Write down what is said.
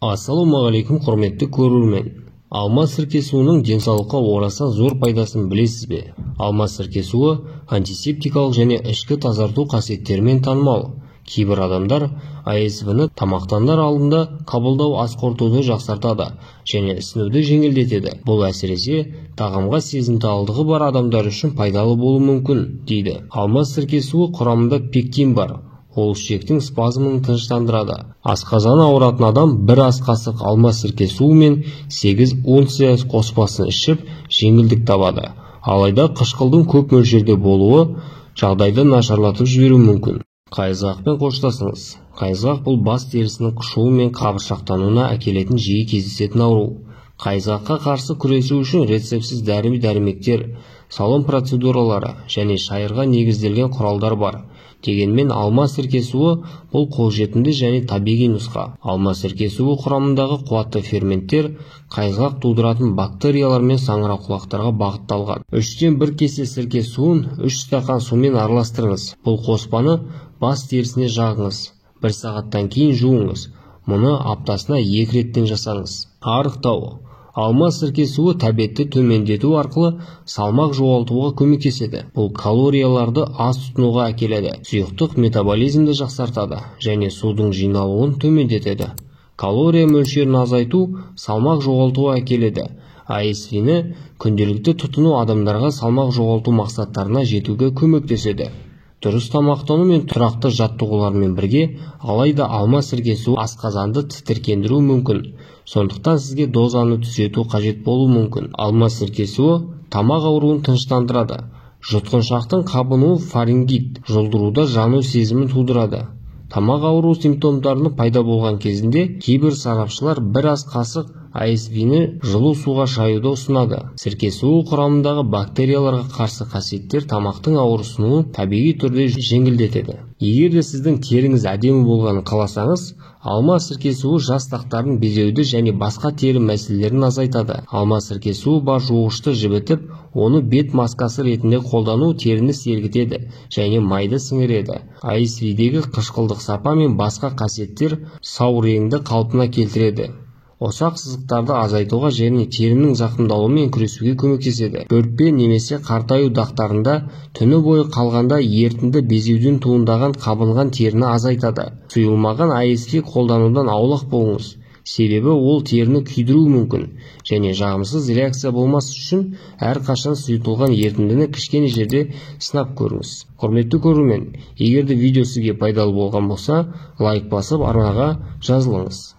Ассалаумағалейкум, құрметті көрермен. Алма сірке суының денсаулыққа орасан зор пайдасын білесіз бе? Алма сірке суы антисептикалық және ішкі тазарту қасиеттерімен танымал. Кейбір адамдар АСВ-ні тамақтанар алдында қабылдау ас қорытуды жақсартады және ісінуді жеңілдетеді. Бұл әсіресе тағамға сезімталдығы бар адамдар үшін пайдалы болуы мүмкін, дейді. Алма сірке суы құрамында пектин бар. Ол ішектің спазмын тыныштандырады. Асқазаны ауыратын адам бір ас қасық алма сірке суы мен 8 унция қоспасын ішіп жеңілдік табады. Алайда қышқылдың көп мөлшерде болуы жағдайды нашарлатып жіберуі мүмкін. Қайызғақпен қоштасыңыз. Қайызғақ бұл бас терісінің қышуы мен қабыршақтануына әкелетін жиі кездесетін ауру. Қайызғаққа қарсы күресу үшін рецептсіз дәрі-дәрмектер, салон процедуралары және шайырға негізделген құралдар бар. Дегенмен алма сірке суы бұл қолжетімді және табиғи нұсқа. Алма сірке суы құрамындағы қуатты ферменттер қайызғақ тудыратын бактериялар мен саңырауқұлақтарға бағытталған. 3-тен 1 кесе сірке суын 3 стақан сумен араластырыңыз. Бұл қоспаны бас терісіне жағыңыз. 1 сағаттан кейін жуыңыз. Мұны аптасына 2 реттен жасаңыз. Арықтау. Алма сірке суы тәбетті төмендету арқылы салмақ жоғалтуға көмектеседі. Бұл калорияларды аз тұтынуға әкеледі. Сұйықтық метаболизмді жақсартады және судың жиналуын төмендетеді. Калория мөлшерін азайту салмақ жоғалтуға әкеледі. АСВ-ні күнделікті тұтыну адамдарға салмақ жоғалту мақсаттарына жетуге көмектеседі. Дұрыс тамақтану мен тұрақты жаттығулармен бірге, алайда алма сірке суы асқазанды тітіркендіру мүмкін. Сондықтан сізге дозаны түзету қажет болуы мүмкін. Алма сірке суы тамақ ауруын тыныштандырады. Жұтқыншақтың қабынуы фарингит, жұлдыруда жану сезімін тудырады. Тамақ ауру симптомдарының пайда болған кезінде кейбір сарапшылар бір ас қасық АСВ-ні жылу суға шаюды ұсынады. Сірке суы құрамындағы бактерияларға қарсы қасиеттер тамақтың ауырсынуын табиғи түрде жеңілдетеді. Егер де сіздің теріңіз әдемі болғанын қаласаңыз, алма сірке суы жас дақтарын безеуді және басқа тері мәселелерін азайтады. Алма сірке суы бар жуғышты жібітіп, оны бет маскасы ретінде қолдану теріні сергітеді және майды сіңіреді. АСВ-дегі қышқылдық сапа мен басқа қасиеттер сау реңді қалпына келтіреді. Осақ сызықтарды азайтуға және терінің зақымдалуымен күресуге көмектеседі. Бөртпе немесе қартаю дақтарында түні бойы қалғанда ерітінді безеуден туындаған қабынған теріні азайтады. Сұйылмаған АСВ қолданудан аулақ болыңыз. Себебі ол теріні күйдіруі мүмкін және жағымсыз реакция болмас үшін әрқашан сұйытылған ерітіндіні кішкене жерде сынап көріңіз. Құрметті көрермен, егер де видео сізге пайдалы болған болса, лайк басып арнаға жазылыңыз.